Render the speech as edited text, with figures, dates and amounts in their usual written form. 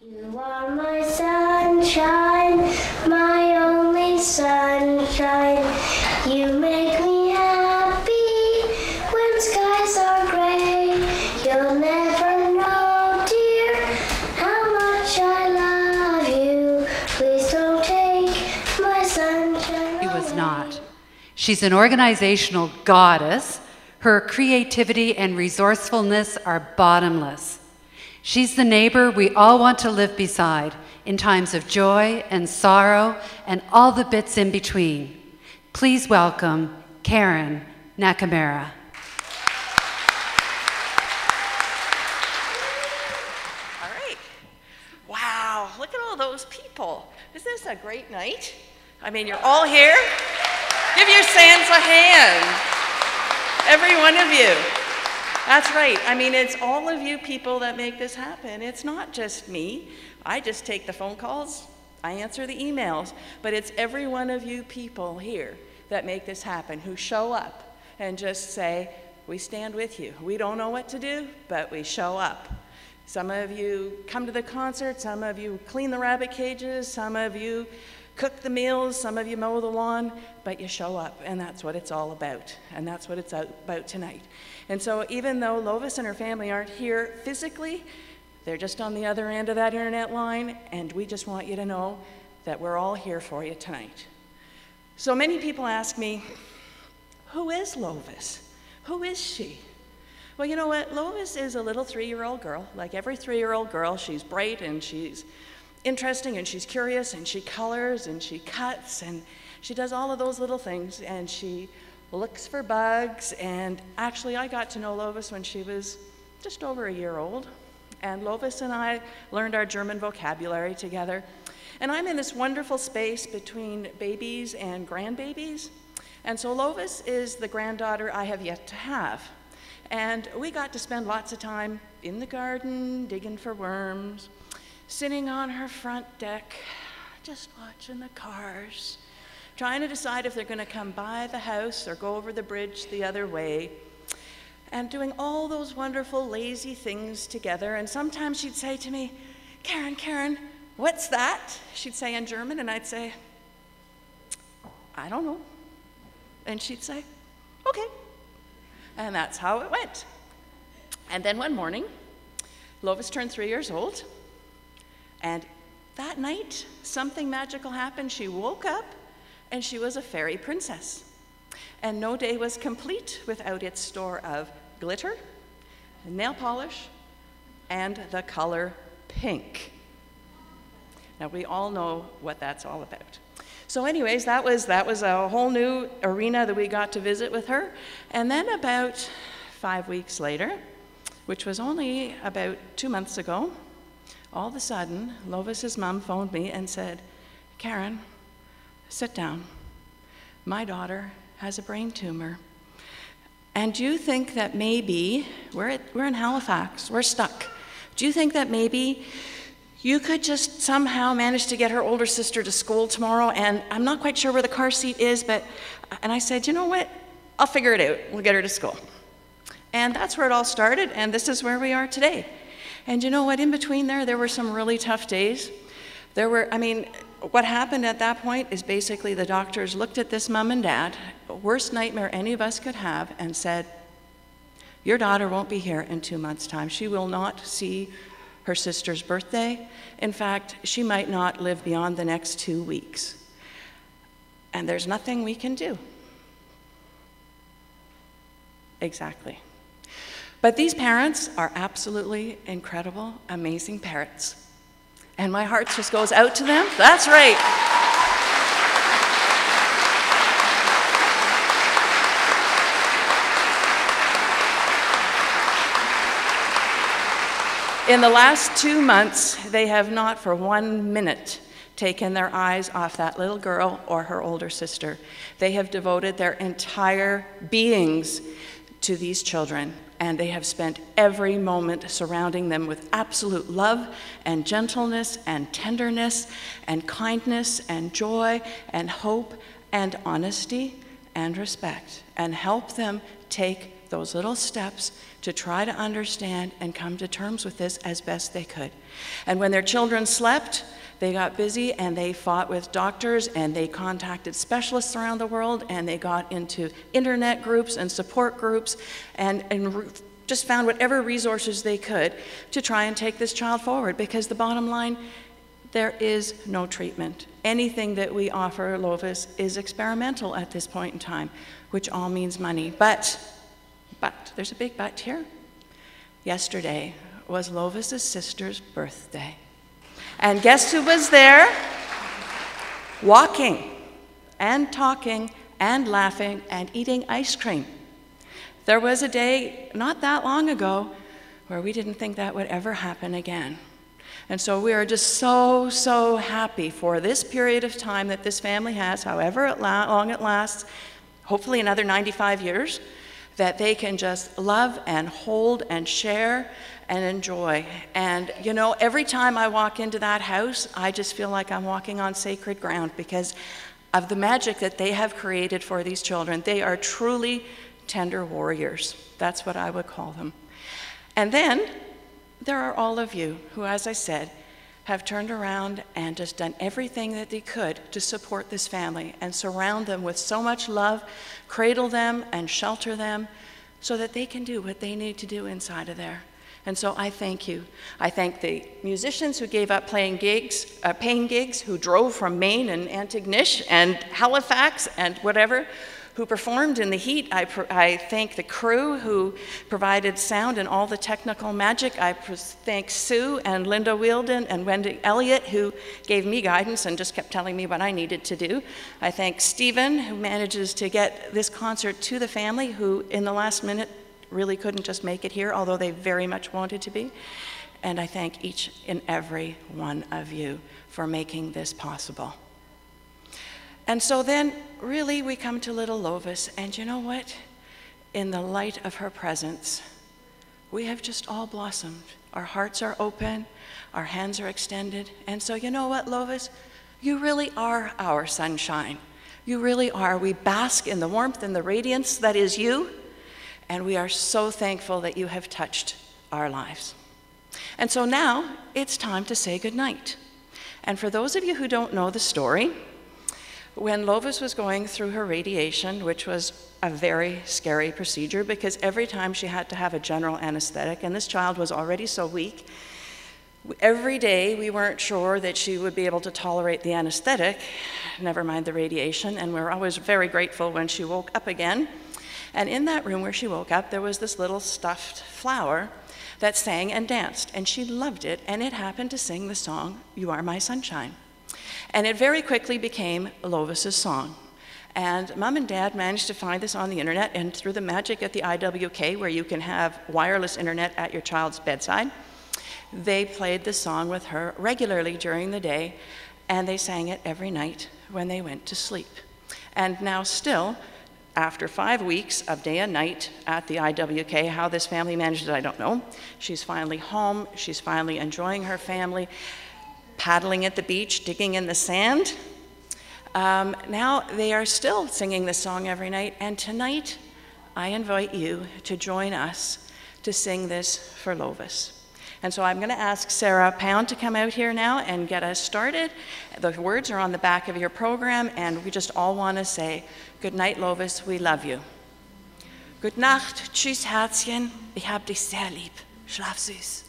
You are my sunshine, my only sunshine. You make me happy when skies are gray. You'll never know, dear, how much I love you. Please don't take my sunshine. She was not. She's an organizational goddess. Her creativity and resourcefulness are bottomless. She's the neighbor we all want to live beside in times of joy and sorrow and all the bits in between. Please welcome Karin Nakamura. All right. Wow, look at all those people. Isn't this a great night? I mean, you're all here. Give your Sans a hand. Every one of you. That's right. I mean, it's all of you people that make this happen. It's not just me. I just take the phone calls, I answer the emails, but it's every one of you people here that make this happen, who show up and just say, we stand with you. We don't know what to do, but we show up. Some of you come to the concert, some of you clean the rabbit cages, some of you cook the meals, some of you mow the lawn, but you show up, and that's what it's all about, and that's what it's about tonight. And so even though Lovis and her family aren't here physically, they're just on the other end of that internet line, and we just want you to know that we're all here for you tonight. So many people ask me, who is Lovis? Who is she? Well, you know what? Lovis is a little 3-year-old girl. Like every 3-year-old girl, she's bright and she's interesting and she's curious and she colors and she cuts and she does all of those little things and she looks for bugs. And actually I got to know Lovis when she was just over a year old, and Lovis and I learned our German vocabulary together. And I'm in this wonderful space between babies and grandbabies, and so Lovis is the granddaughter I have yet to have. And we got to spend lots of time in the garden digging for worms, sitting on her front deck, just watching the cars, trying to decide if they're going to come by the house or go over the bridge the other way, and doing all those wonderful lazy things together. And sometimes she'd say to me, Karin, what's that? She'd say in German, and I'd say, I don't know. And she'd say, okay. And that's how it went. And then one morning, Lovis turned 3 years old, and that night, something magical happened. She woke up, and she was a fairy princess. And no day was complete without its store of glitter, nail polish, and the color pink. Now, we all know what that's all about. So anyways, that was a whole new arena that we got to visit with her. And then about 5 weeks later, which was only about 2 months ago, all of a sudden, Lovis's mom phoned me and said, Karin, sit down. My daughter has a brain tumor. And do you think that maybe, we're in Halifax, we're stuck. Do you think that maybe you could just somehow manage to get her older sister to school tomorrow? And I'm not quite sure where the car seat is, and I said, you know what? I'll figure it out. We'll get her to school. And that's where it all started, and this is where we are today. And you know what? In between there were some really tough days. What happened at that point is basically the doctors looked at this mom and dad, worst nightmare any of us could have, and said, your daughter won't be here in 2 months' time. She will not see her sister's birthday. In fact, she might not live beyond the next 2 weeks. And there's nothing we can do. Exactly. But these parents are absolutely incredible, amazing parents. And my heart just goes out to them. That's right. In the last 2 months, they have not for 1 minute taken their eyes off that little girl or her older sister. They have devoted their entire beings to these children, and they have spent every moment surrounding them with absolute love and gentleness and tenderness and kindness and joy and hope and honesty and respect, and help them take those little steps to try to understand and come to terms with this as best they could. And when their children slept, they got busy and they fought with doctors and they contacted specialists around the world and they got into internet groups and support groups and just found whatever resources they could to try and take this child forward, because the bottom line, there is no treatment. Anything that we offer Lovis is experimental at this point in time, which all means money. But, there's a big but here. Yesterday was Lovis's sister's birthday. And guess who was there? Walking and talking and laughing and eating ice cream. There was a day not that long ago where we didn't think that would ever happen again. And so we are just so, so happy for this period of time that this family has, however long it lasts, hopefully another 95 years, that they can just love and hold and share and enjoy. And you know, every time I walk into that house, I just feel like I'm walking on sacred ground because of the magic that they have created for these children. They are truly tender warriors. That's what I would call them. And then there are all of you who, as I said, have turned around and just done everything that they could to support this family and surround them with so much love, cradle them and shelter them so that they can do what they need to do inside of there. And so I thank you. I thank the musicians who gave up paying gigs, who drove from Maine and Antigonish and Halifax and whatever, who performed in the heat. I thank the crew who provided sound and all the technical magic. I thank Sue and Linda Wielden and Wendy Elliott, who gave me guidance and just kept telling me what I needed to do. I thank Stephen, who manages to get this concert to the family, who in the last minute really couldn't just make it here, although they very much wanted to be. And I thank each and every one of you for making this possible. And so then, really, we come to little Lovis, and you know what? In the light of her presence, we have just all blossomed. Our hearts are open, our hands are extended, and so you know what, Lovis? You really are our sunshine. You really are. We bask in the warmth and the radiance that is you, and we are so thankful that you have touched our lives. And so now, it's time to say goodnight. And for those of you who don't know the story, when Lovis was going through her radiation, which was a very scary procedure because every time she had to have a general anesthetic, and this child was already so weak, every day we weren't sure that she would be able to tolerate the anesthetic, never mind the radiation, and we were always very grateful when she woke up again. And in that room where she woke up, there was this little stuffed flower that sang and danced, and she loved it, and it happened to sing the song, "You Are My Sunshine." And it very quickly became Lovis's song. And Mom and Dad managed to find this on the internet, and through the magic at the IWK, where you can have wireless internet at your child's bedside, they played the song with her regularly during the day, and they sang it every night when they went to sleep. And now still, after 5 weeks of day and night at the IWK, how this family managed it, I don't know. She's finally home, she's finally enjoying her family, paddling at the beach, digging in the sand. Now they are still singing this song every night, and tonight I invite you to join us to sing this for Lovis. And so I'm going to ask Sarah Pound to come out here now and get us started. The words are on the back of your program, and we just all want to say, good night, Lovis, we love you. Good Nacht, tschüss, Herzchen, ich hab dich sehr lieb. Schlaf süß.